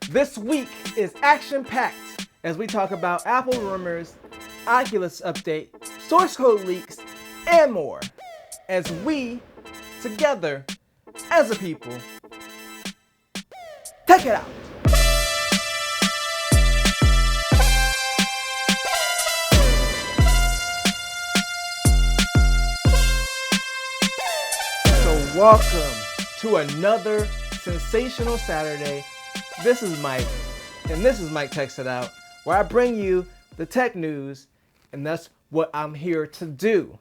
This week is action-packed as we talk about Apple rumors, Oculus update, source code leaks, and more. As we, together, as a people, check it out. So welcome to another sensational Saturday. This is Mike, and this is Mike Texts It Out, where I bring you the tech news, and that's what I'm here to do.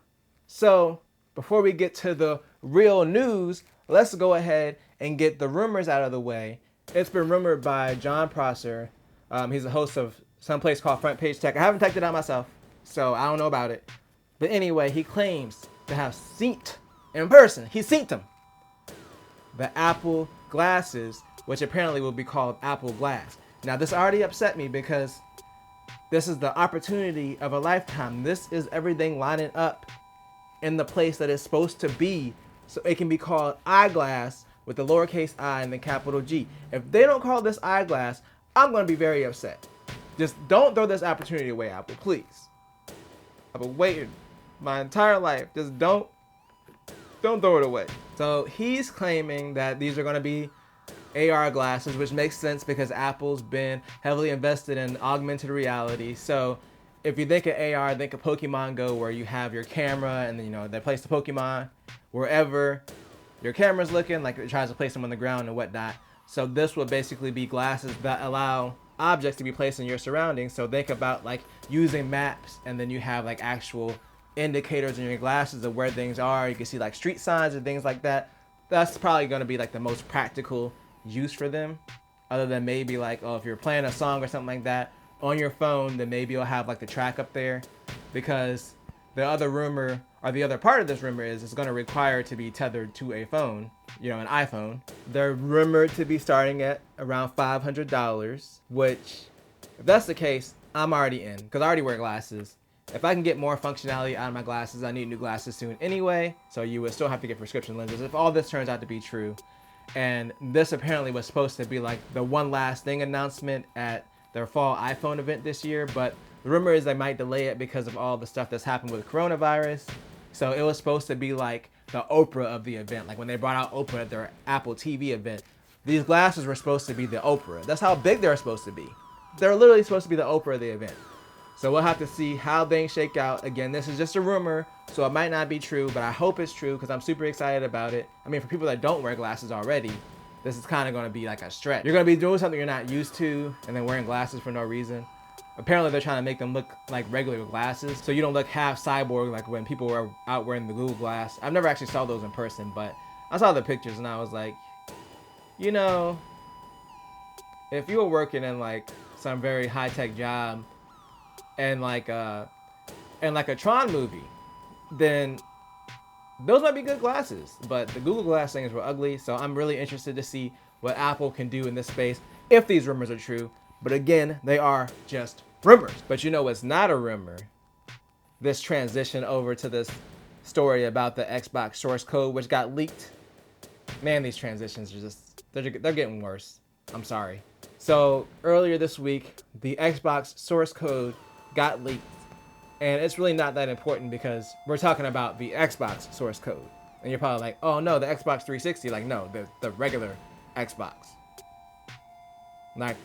So, before we get to the real news, let's go ahead and get the rumors out of the way. It's been rumored by John Prosser. He's the host of some place called Front Page Tech. I haven't checked it out myself, so I don't know about it. But anyway, he claims to have seen in person. He's seen them. The Apple glasses, which apparently will be called Apple Glass. Now, this already upset me because this is the opportunity of a lifetime. This is everything lining up in the place that it's supposed to be, so it can be called eyeglass with the lowercase I and the capital G. If they don't call this eyeglass, I'm going to be very upset. Just don't throw this opportunity away, Apple, please. I've been waiting my entire life. Just don't throw it away. So he's claiming that these are going to be AR glasses, which makes sense because Apple's been heavily invested in augmented reality. So if you think of AR, think of Pokemon Go, where you have your camera and then, they place the Pokemon wherever your camera's looking, like it tries to place them on the ground and whatnot. So this will basically be glasses that allow objects to be placed in your surroundings. So think about like using maps, and then you have like actual indicators in your glasses of where things are. You can see like street signs and things like that. That's probably going to be like the most practical use for them, other than maybe like, if you're playing a song or something like that on your phone, then maybe you'll have like the track up there, because the other rumor, or the other part of this rumor, is it's going to require to be tethered to a phone, an iPhone. They're rumored to be starting at around $500, which, if that's the case, I'm already in, because I already wear glasses. If I can get more functionality out of my glasses, I need new glasses soon anyway, so you would still have to get prescription lenses if all this turns out to be true. And this apparently was supposed to be like the one last thing announcement at their fall iPhone event this year, but the rumor is they might delay it because of all the stuff that's happened with coronavirus. So it was supposed to be like the Oprah of the event. Like when they brought out Oprah at their Apple TV event, these glasses were supposed to be the Oprah. That's how big they're supposed to be. They're literally supposed to be the Oprah of the event. So we'll have to see how things shake out. Again, this is just a rumor, so it might not be true, but I hope it's true because I'm super excited about it. I mean, for people that don't wear glasses already, this is kind of going to be like a stretch. You're going to be doing something you're not used to and then wearing glasses for no reason. Apparently, they're trying to make them look like regular glasses, so you don't look half cyborg like when people were out wearing the Google Glass. I've never actually saw those in person, but I saw the pictures and I was like, if you were working in like some very high-tech job and like a Tron movie, then those might be good glasses. But the Google Glass things were ugly, so I'm really interested to see what Apple can do in this space if these rumors are true. But again, they are just rumors. But what's not a rumor? This transition over to this story about the Xbox source code, which got leaked. Man, these transitions are they're getting worse. I'm sorry. So earlier this week, the Xbox source code got leaked, and it's really not that important because we're talking about the Xbox source code. And you're probably like, oh no, the Xbox 360. Like, no, the regular Xbox, like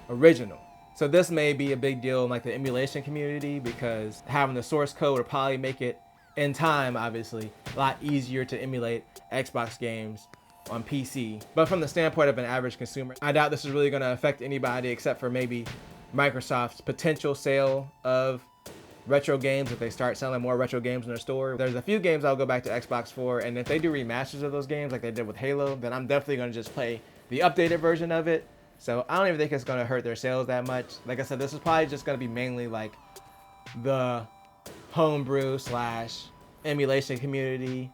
original. So this may be a big deal in like the emulation community, because having the source code will probably make it, in time obviously, a lot easier to emulate Xbox games on PC. But from the standpoint of an average consumer, I doubt this is really going to affect anybody except for maybe Microsoft's potential sale of retro games if they start selling more retro games in their store. There's a few games I'll go back to Xbox for, and if they do remasters of those games like they did with Halo, then I'm definitely going to just play the updated version of it. So I don't even think it's going to hurt their sales that much. Like I said, this is probably just going to be mainly like the homebrew / emulation community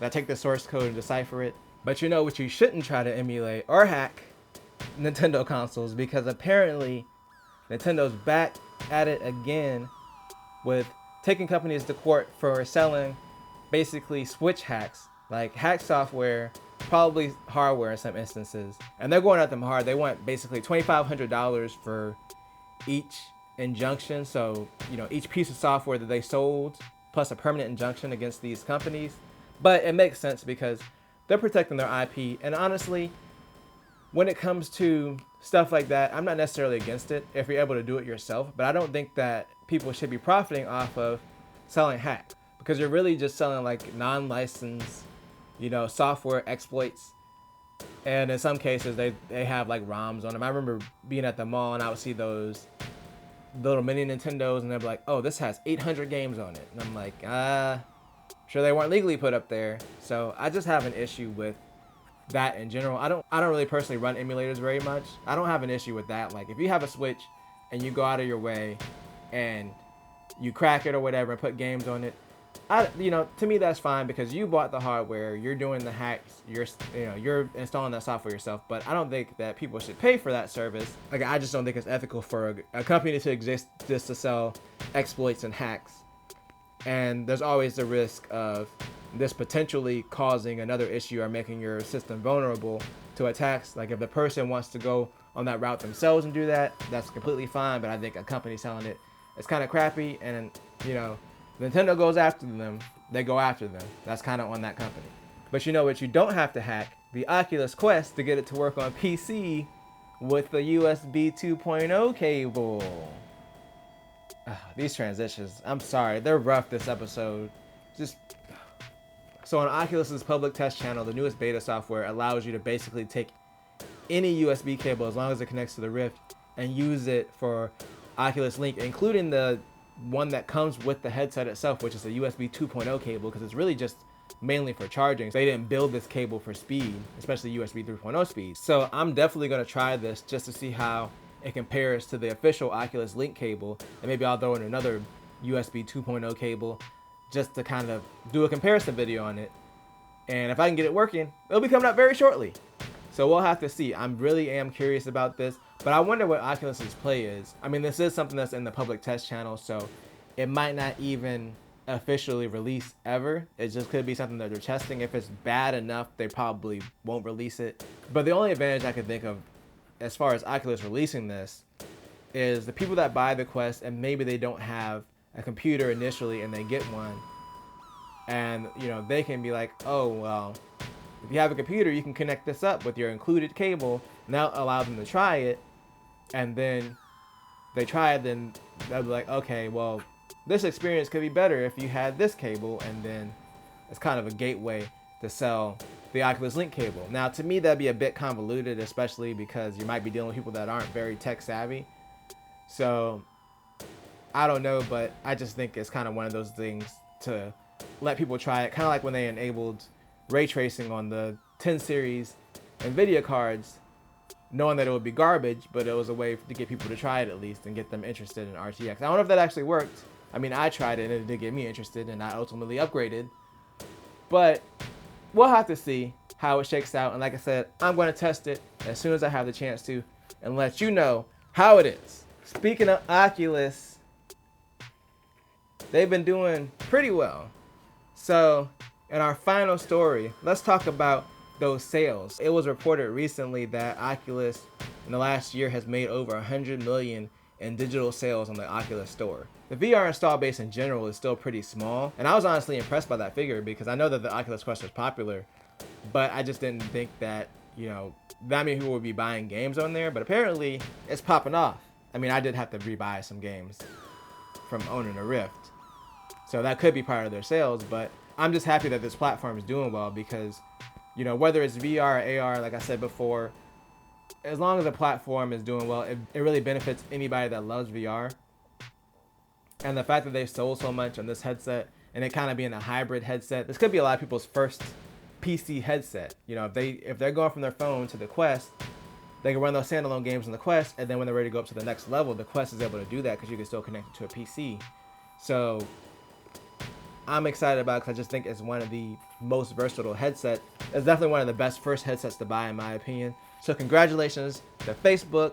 that take the source code and decipher it. But what you shouldn't try to emulate or hack? Nintendo consoles, because apparently Nintendo's back at it again with taking companies to court for selling basically switch hacks, like hack software probably hardware in some instances. And they're going at them hard. They want basically $2,500 for each injunction. So, each piece of software that they sold, plus a permanent injunction against these companies. But it makes sense because they're protecting their IP. And honestly, when it comes to stuff like that, I'm not necessarily against it if you're able to do it yourself. But I don't think that people should be profiting off of selling hacks, because you're really just selling like non-licensed, software exploits. And in some cases, they have like ROMs on them. I remember being at the mall and I would see those little mini Nintendos, and they'd be like, "Oh, this has 800 games on it," and I'm like, sure they weren't legally put up there. So I just have an issue with that in general. I don't really personally run emulators very much. I don't have an issue with that. Like, if you have a Switch and you go out of your way and you crack it or whatever and put games on it, to me that's fine, because you bought the hardware, you're doing the hacks, you're installing that software yourself. But I don't think that people should pay for that service. Like, I just don't think it's ethical for a company to exist just to sell exploits and hacks. And there's always the risk of this potentially causing another issue or making your system vulnerable to attacks. Like, if the person wants to go on that route themselves and do that, that's completely fine. But I think a company selling it is kind of crappy. And Nintendo goes after them, they go after them. That's kind of on that company. But what you don't have to hack? The Oculus Quest to get it to work on PC with the USB 2.0 cable. These transitions, I'm sorry, they're rough this episode. So on Oculus's public test channel, the newest beta software allows you to basically take any USB cable, as long as it connects to the Rift, and use it for Oculus Link, including the one that comes with the headset itself, which is a USB 2.0 cable, because it's really just mainly for charging. They didn't build this cable for speed, especially USB 3.0 speed. So I'm definitely going to try this just to see how it compares to the official Oculus Link cable, and maybe I'll throw in another USB 2.0 cable just to kind of do a comparison video on it. And if I can get it working, it'll be coming up very shortly. So we'll have to see. I really am curious about this, but I wonder what Oculus's play is. I mean, this is something that's in the public test channel, so it might not even officially release ever. It just could be something that they're testing. If it's bad enough, they probably won't release it. But the only advantage I could think of as far as Oculus releasing this is the people that buy the Quest and maybe they don't have a computer initially and they get one, and they can be like, oh well, if you have a computer, you can connect this up with your included cable, and that'll allow them to try it. And then they try it, then they'll be like, okay, well, this experience could be better if you had this cable. And then it's kind of a gateway to sell the Oculus Link cable. Now, to me, that'd be a bit convoluted, especially because you might be dealing with people that aren't very tech savvy. So I don't know, but I just think it's kind of one of those things to let people try it. Kind of like when they enabled ray tracing on the 10 series NVIDIA cards, knowing that it would be garbage, but it was a way to get people to try it at least and get them interested in RTX. I don't know if that actually worked. I mean, I tried it and it did get me interested, and I ultimately upgraded. But we'll have to see how it shakes out. And like I said, I'm going to test it as soon as I have the chance to and let you know how it is. Speaking of Oculus, they've been doing pretty well. So in our final story, let's talk about those sales. It was reported recently that Oculus in the last year has made over 100 million in digital sales on the Oculus store. The VR install base in general is still pretty small, and I was honestly impressed by that figure because I know that the Oculus Quest was popular, but I just didn't think that, that many people would be buying games on there, but apparently it's popping off. I mean, I did have to rebuy some games from owning a Rift, so that could be part of their sales, but I'm just happy that this platform is doing well because, whether it's VR or AR, like I said before, as long as the platform is doing well, it really benefits anybody that loves VR. And the fact that they've sold so much on this headset, and it kind of being a hybrid headset, this could be a lot of people's first PC headset. If they're going from their phone to the Quest, they can run those standalone games on the Quest, and then when they're ready to go up to the next level, the Quest is able to do that because you can still connect it to a PC. So I'm excited about it because I just think it's one of the most versatile headsets. It's definitely one of the best first headsets to buy in my opinion. So congratulations to Facebook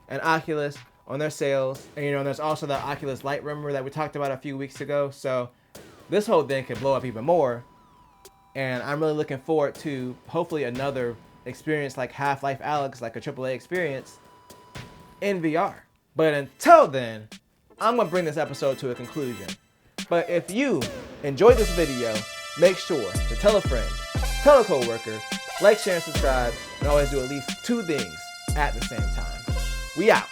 and Oculus on their sales. And there's also the Oculus Light rumor that we talked about a few weeks ago. So this whole thing could blow up even more And I'm really looking forward to hopefully another experience like Half-Life Alyx, like a AAA experience in VR. But until then, I'm gonna bring this episode to a conclusion. But if you enjoyed this video, make sure to tell a friend, tell a coworker, like, share, and subscribe, and always do at least 2 things at the same time. We out.